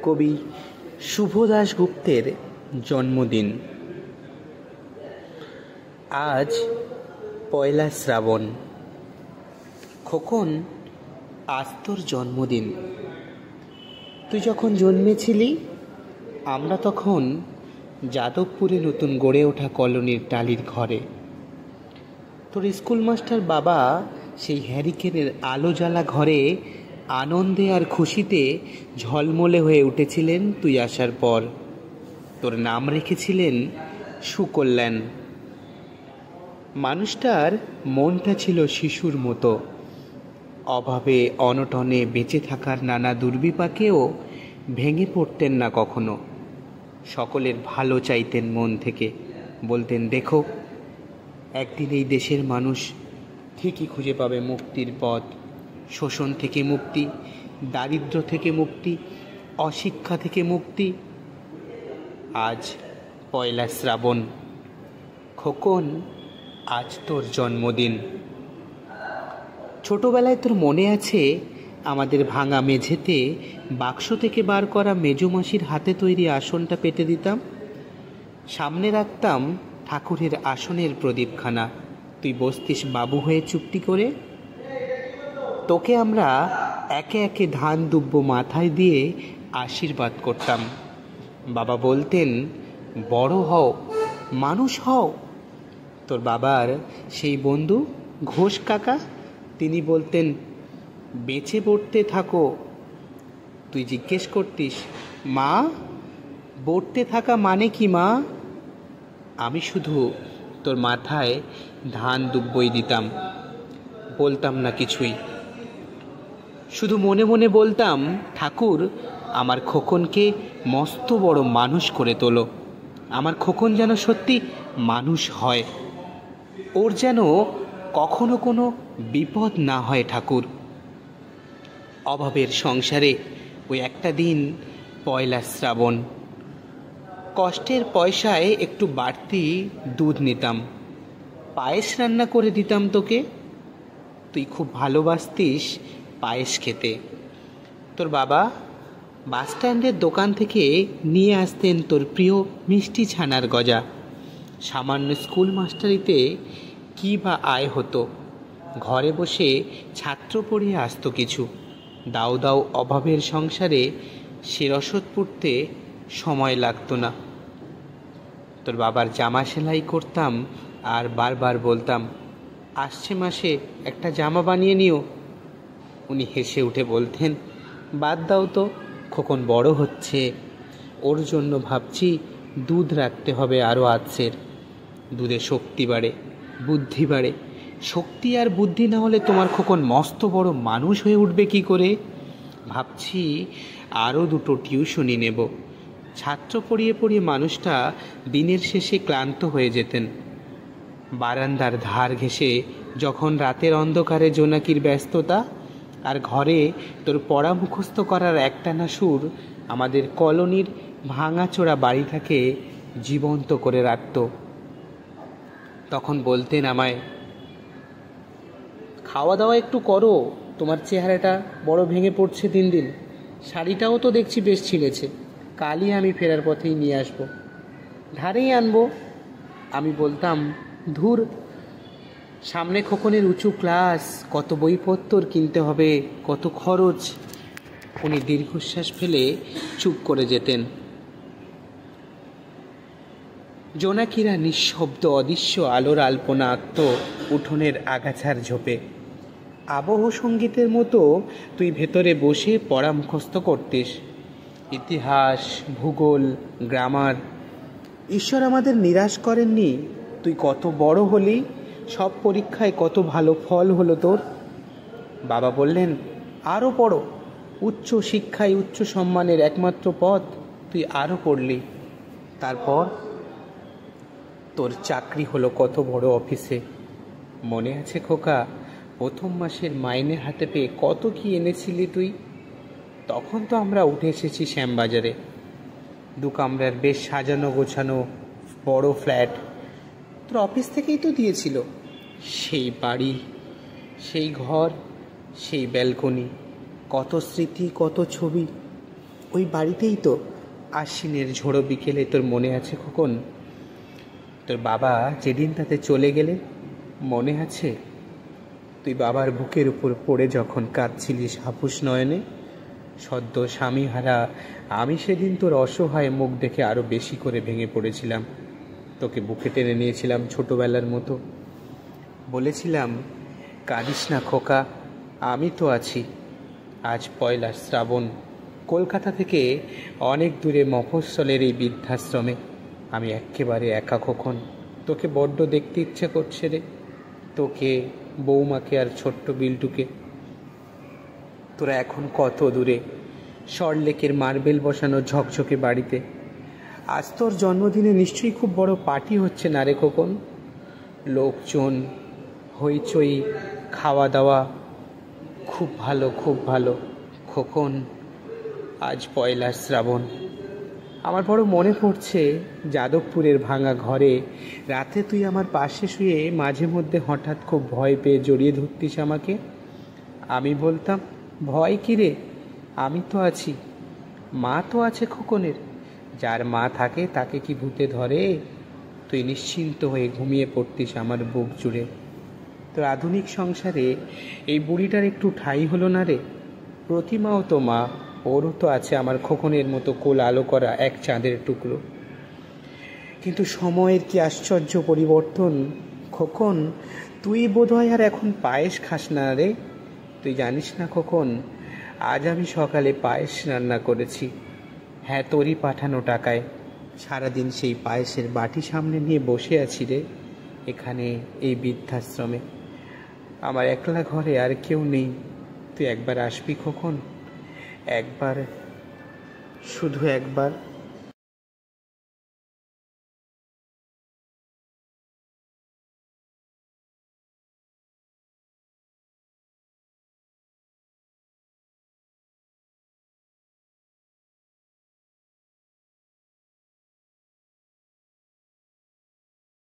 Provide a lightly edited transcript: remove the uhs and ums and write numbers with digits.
কবি শুভ দাশগুপ্তের জন্মদিন। আজ পয়লা শ্রাবণ। খোকন, আজ তোর জন্মদিন। তুই যখন জন্মেছিলি আমরা তখন যাদবপুরে নতুন গড়ে ওঠা কলোনির টালির ঘরে। তোর স্কুল মাস্টার বাবা সেই হ্যারিকেনের আলো জ্বালা ঘরে আনন্দে আর খুশিতে ঝলমলে হয়ে উঠেছিলেন তুই আসার পর। তোর নাম রেখেছিলেন সুকল্যাণ। মানুষটার মনটা ছিল শিশুর মতো। অভাবে অনটনে বেঁচে থাকার নানা দুর্বিপাকেও ভেঙে পড়তেন না কখনো। সকলের ভালো চাইতেন মন থেকে। বলতেন, দেখো, একদিন এই দেশের মানুষ ঠিকই খুঁজে পাবে মুক্তির পথ। শোষণ থেকে মুক্তি, দারিদ্র থেকে মুক্তি, অশিক্ষা থেকে মুক্তি। আজ পয়লা শ্রাবণ। খোকন, আজ তোর জন্মদিন। ছোটবেলায় তোর মনে আছে আমাদের ভাঙা মেঝেতে বাক্স থেকে বার করা মেজমাসির হাতে তৈরি আসনটা পেতে দিতাম। সামনে রাখতাম ঠাকুরের আসনের প্রদীপখানা। তুই বসতিস বাবু হয়ে চুপটি করে। তোকে আমরা একে একে ধান দুব্ব মাথায় দিয়ে আশীর্বাদ করতাম। বাবা বলতেন, বড় হও, মানুষ হও। তোর বাবার সেই বন্ধু ঘোষ কাকা, তিনি বলতেন, বেঁচে পড়তে থাকো। তুই জিজ্ঞেস করতিস, মা, পড়তে থাকা মানে কি মা? আমি শুধু তোর মাথায় ধান দুব্বই দিতাম, বলতাম না কিছুই। শুধু মনে মনে বলতাম, ঠাকুর, আমার খোকনকে মস্ত বড় মানুষ করে তোলো। আমার খোকন যেন সত্যি মানুষ হয়। ওর যেন কখনো কোনো বিপদ না হয় ঠাকুর। অভাবের সংসারে ওই একটা দিন পয়লা শ্রাবণ। কষ্টের পয়সায় একটু বাড়তি দুধ নিতাম, পায়েস রান্না করে দিতাম তোকে। তুই খুব ভালোবাসতিস পায়েস খেতে। তোর বাবা বাস স্ট্যান্ডের দোকান থেকে নিয়ে আসতেন তোর প্রিয় মিষ্টি ছানার গজা। সামান্য স্কুল মাস্টারিতে কী বা আয় হতো। ঘরে বসে ছাত্র পড়িয়ে আসতো কিছু। দাও দাও অভাবের সংসারে সে রসদ পুড়তে সময় লাগতো না। তোর বাবার জামা সেলাই করতাম আর বারবার বলতাম, আসছে মাসে একটা জামা বানিয়ে নিও। উনি হেসে উঠে বলতেন, বাদ দাও তো, খোকন বড় হচ্ছে, ওর জন্য ভাবছি দুধ রাখতে হবে আরও আধসের। দুধে শক্তি বাড়ে, বুদ্ধি বাড়ে। শক্তি আর বুদ্ধি না হলে তোমার খোকন মস্ত বড় মানুষ হয়ে উঠবে কি করে? ভাবছি আরও দুটো টিউশনি নেব। ছাত্র পড়িয়ে পড়িয়ে মানুষটা দিনের শেষে ক্লান্ত হয়ে যেতেন। বারান্দার ধার ঘেঁষে যখন রাতের অন্ধকারে জোনাকির ব্যস্ততা আর ঘরে তোর পড়া মুখস্থ করার একটানা সুর আমাদের কলোনির ভাঙাচোরা বাড়িটাকে জীবন্ত করে রাখত। তখন বলতেন আমায়, খাওয়া দাওয়া একটু করো, তোমার চেহারাটা বড় ভেঙে পড়ছে দিন দিন। শাড়িটাও তো দেখছি বেশ ছিঁড়েছে, কালই আমি ফেরার পথেই নিয়ে আসবো, ধারেই আনবো। আমি বলতাম, ধুর, সামনে খোকনের উঁচু ক্লাস, কত বইপত্তর কিনতে হবে, কত খরচ। উনি দীর্ঘশ্বাস ফেলে চুপ করে যেতেন। জোনাকিরা নিঃশব্দ অদৃশ্য আলোর আলপনা আঁকত উঠোনের আগাছার ঝোপে। আবহ সঙ্গীতের মতো তুই ভেতরে বসে পড়া মুখস্থ করতিস। ইতিহাস, ভূগোল, গ্রামার। ঈশ্বর আমাদের নিরাশ করেননি। তুই কত বড় হলি, সব পরীক্ষায় কত ভালো ফল হলো তোর। বাবা বললেন, আরও পড়ো, উচ্চ শিক্ষায় উচ্চ সম্মানের একমাত্র পথ। তুই আরও পড়লি। তারপর তোর চাকরি হলো কত বড় অফিসে। মনে আছে খোকা, প্রথম মাসের মাইনে হাতে পেয়ে কত কি এনেছিলি তুই? তখন তো আমরা উঠে এসেছি শ্যামবাজারে। 2 কামরার বেশ সাজানো গোছানো বড় ফ্ল্যাট তোর অফিস থেকেই তো দিয়েছিল। সেই বাড়ি, সেই ঘর, সেই ব্যালকনি, কত স্মৃতি, কত ছবি। ওই বাড়িতেই তো আশ্বিনের ঝোড়ো বিকেলে, তোর মনে আছে খোকন? তোর বাবা যেদিন তাতে চলে গেলে, মনে আছে? তুই বাবার বুকের উপর পড়ে যখন কাঁদছিলিস হাপুস নয়নে, সদ্য স্বামীহারা আমি সেদিন তোর অসহায় মুখ দেখে আরও বেশি করে ভেঙে পড়েছিলাম। তোকে বুকে টেনে নিয়েছিলাম ছোটোবেলার মতো, বলেছিলাম, কাঁদিস না খোকা, আমি তো আছি। আজ পয়লা শ্রাবণ, কলকাতা থেকে অনেক দূরে মফস্বলের এই বৃদ্ধাশ্রমে আমি একেবারে একা খোকন। তোকে বড্ড দেখতে ইচ্ছে করছে রে, তোকে, বৌমাকে আর ছোট্ট বিল্টুকে। তোরা এখন কত দূরে, সরলেকের মার্বেল বসানো ঝকঝকে বাড়িতে। আজ তোর জন্মদিনে নিশ্চয়ই খুব বড় পার্টি হচ্ছে না রে খোকন? লোকজন, হইচই, খাওয়া দাওয়া, খুব ভালো, খুব ভালো খোকন। আজ পয়লা শ্রাবণ। আমার বড় মনে পড়ছে যাদবপুরের ভাঙা ঘরে রাতে তুই আমার পাশে শুয়ে মাঝে মধ্যে হঠাৎ খুব ভয় পেয়ে জড়িয়ে ধরতিস আমাকে। আমি বলতাম, ভয় কী রে, আমি তো আছি, মা তো আছে খোকনের। যার মা থাকে তাকে কি ভূতে ধরে? তুই নিশ্চিন্ত হয়ে ঘুমিয়ে পড়তিস আমার বুক জুড়ে। তোর আধুনিক সংসারে এই বুড়িটার একটু ঠাঁই হলো না রে? প্রতিমাও তো মা, ওরও তো আছে আমার খোকনের মতো কোল আলো করা এক চাঁদের টুকরো। কিন্তু সময়ের কি আশ্চর্য পরিবর্তন খোকন। তুই বোধহয় আর এখন পায়েস খাস না রে। তুই জানিস না খোকন, আজ আমি সকালে পায়েস রান্না করেছি। হ্যাঁ, তোরই পাঠানো টাকায়। সারাদিন সেই পায়েসের বাটি সামনে নিয়ে বসে আছি রে, এখানে এই বৃদ্ধাশ্রমে। আমার একলা ঘরে আর কেউ নেই। তুই একবার আসবি খোকন, একবার, শুধু একবার।